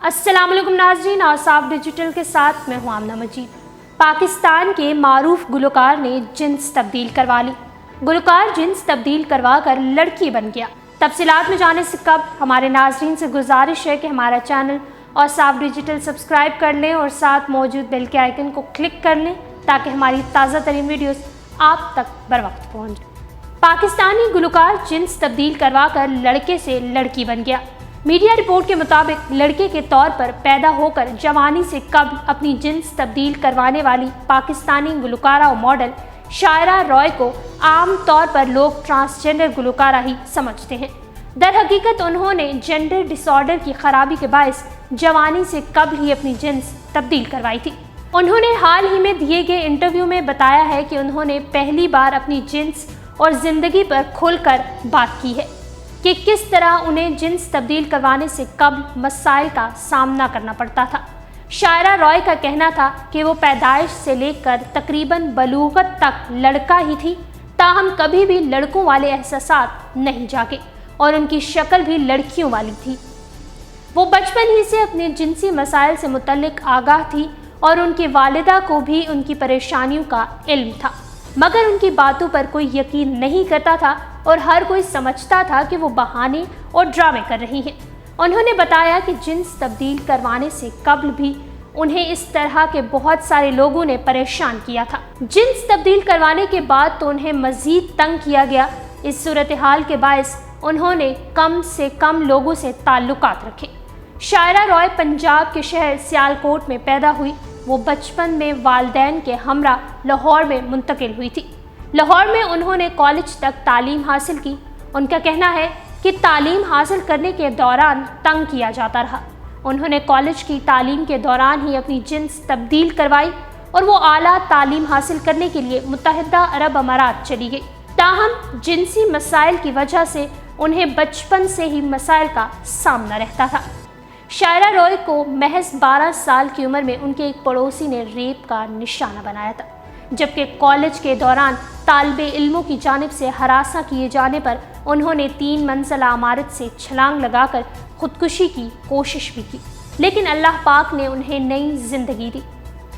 السلام علیکم ناظرین، اوصاف ڈیجیٹل کے ساتھ میں ہوں آمنہ مجید۔ پاکستان کے معروف گلوکار نے جنس تبدیل کروا لی۔ گلوکار جنس تبدیل کروا کر لڑکی بن گیا۔ تفصیلات میں جانے سے قبل ہمارے ناظرین سے گزارش ہے کہ ہمارا چینل اوصاف ڈیجیٹل سبسکرائب کر لیں اور ساتھ موجود بیل کے آئیکن کو کلک کر لیں تاکہ ہماری تازہ ترین ویڈیوز آپ تک بروقت پہنچ جائیں۔ پاکستانی گلوکار جنس تبدیل کروا کر لڑکے سے لڑکی بن گیا۔ میڈیا رپورٹ کے مطابق لڑکے کے طور پر پیدا ہو کر جوانی سے قبل اپنی جنس تبدیل کروانے والی پاکستانی گلوکارہ و ماڈل شائرہ رائے کو عام طور پر لوگ ٹرانسجنڈر گلوکارہ ہی سمجھتے ہیں۔ در حقیقت انہوں نے جینڈر ڈس آرڈر کی خرابی کے باعث جوانی سے قبل ہی اپنی جنس تبدیل کروائی تھی۔ انہوں نے حال ہی میں دیے گئے انٹرویو میں بتایا ہے کہ انہوں نے پہلی بار اپنی جنس اور زندگی پر کھل کر بات کی ہے کہ کس طرح انہیں جنس تبدیل کروانے سے قبل مسائل کا سامنا کرنا پڑتا تھا۔ شائرہ رائے کا کہنا تھا کہ وہ پیدائش سے لے کر تقریباً بلوغت تک لڑکا ہی تھی، تاہم کبھی بھی لڑکوں والے احساسات نہیں جاگے اور ان کی شکل بھی لڑکیوں والی تھی۔ وہ بچپن ہی سے اپنے جنسی مسائل سے متعلق آگاہ تھی اور ان کی والدہ کو بھی ان کی پریشانیوں کا علم تھا، مگر ان کی باتوں پر کوئی یقین نہیں کرتا تھا اور ہر کوئی سمجھتا تھا کہ وہ بہانے اور ڈرامے کر رہی ہیں۔ انہوں نے بتایا کہ جنس تبدیل کروانے سے قبل بھی انہیں اس طرح کے بہت سارے لوگوں نے پریشان کیا تھا۔ جنس تبدیل کروانے کے بعد تو انہیں مزید تنگ کیا گیا۔ اس صورتحال کے باعث انہوں نے کم سے کم لوگوں سے تعلقات رکھے۔ شائرہ رائے پنجاب کے شہر سیالکوٹ میں پیدا ہوئی۔ وہ بچپن میں والدین کے ہمراہ لاہور میں منتقل ہوئی تھی۔ لاہور میں انہوں نے کالج تک تعلیم حاصل کی۔ ان کا کہنا ہے کہ تعلیم حاصل کرنے کے دوران تنگ کیا جاتا رہا۔ انہوں نے کالج کی تعلیم کے دوران ہی اپنی جنس تبدیل کروائی اور وہ اعلیٰ تعلیم حاصل کرنے کے لیے متحدہ عرب امارات چلی گئی۔ تاہم جنسی مسائل کی وجہ سے انہیں بچپن سے ہی مسائل کا سامنا رہتا تھا۔ شائرہ رائے کو محض 12 سال کی عمر میں ان کے ایک پڑوسی نے ریپ کا نشانہ بنایا تھا، جبکہ کالج کے دوران طالب علموں کی جانب سے ہراساں کیے جانے پر انہوں نے 3 منزلہ عمارت سے چھلانگ لگا کر خودکشی کی کوشش بھی کی، لیکن اللہ پاک نے انہیں نئی زندگی دی۔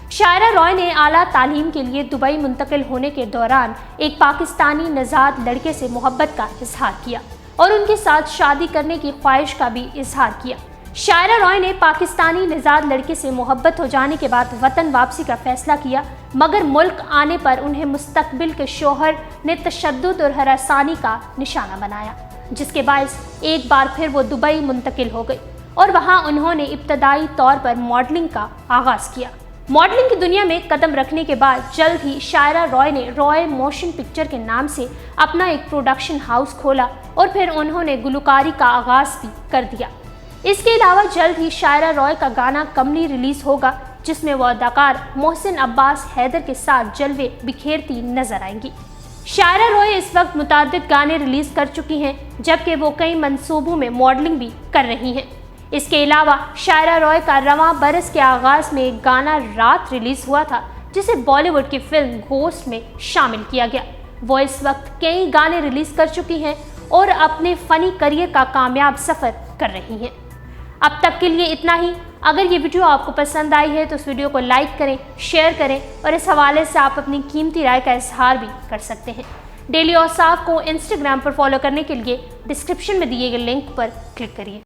شائرہ رائے نے اعلیٰ تعلیم کے لیے دبئی منتقل ہونے کے دوران ایک پاکستانی نژاد لڑکے سے محبت کا اظہار کیا اور ان کے ساتھ شادی کرنے کی خواہش کا بھی اظہار کیا۔ شائرہ رائے نے پاکستانی نژاد لڑکے سے محبت ہو جانے کے بعد وطن واپسی کا فیصلہ کیا، مگر ملک آنے پر انہیں مستقبل کے شوہر نے تشدد اور ہراسانی کا نشانہ بنایا، جس کے باعث ایک بار پھر وہ دبئی منتقل ہو گئی اور وہاں انہوں نے ابتدائی طور پر ماڈلنگ کا آغاز کیا۔ ماڈلنگ کی دنیا میں قدم رکھنے کے بعد جلد ہی شائرہ رائے نے رائے موشن پکچر کے نام سے اپنا ایک پروڈکشن ہاؤس کھولا اور پھر انہوں نے گلوکاری کا آغاز بھی کر دیا۔ اس کے علاوہ جلد ہی شائرہ رائے کا گانا کملی ریلیز ہوگا، جس میں وہ اداکار محسن عباس حیدر کے ساتھ جلوے بکھیرتی نظر آئیں گی۔ شائرہ رائے اس وقت متعدد گانے ریلیز کر چکی ہیں، جبکہ وہ کئی منصوبوں میں ماڈلنگ بھی کر رہی ہیں۔ اس کے علاوہ شائرہ رائے کا رواں برس کے آغاز میں ایک گانا رات ریلیز ہوا تھا، جسے بالی ووڈ کی فلم گھوسٹ میں شامل کیا گیا۔ وہ اس وقت کئی گانے ریلیز کر چکی ہیں اور اپنے فنی کریئر کا کامیاب سفر کر رہی ہیں۔ اب تک کے لیے اتنا ہی۔ اگر یہ ویڈیو آپ کو پسند آئی ہے تو اس ویڈیو کو لائک کریں، شیئر کریں اور اس حوالے سے آپ اپنی قیمتی رائے کا اظہار بھی کر سکتے ہیں۔ ڈیلی اوصاف کو انسٹاگرام پر فالو کرنے کے لیے ڈسکرپشن میں دیے گئے لنک پر کلک کریے۔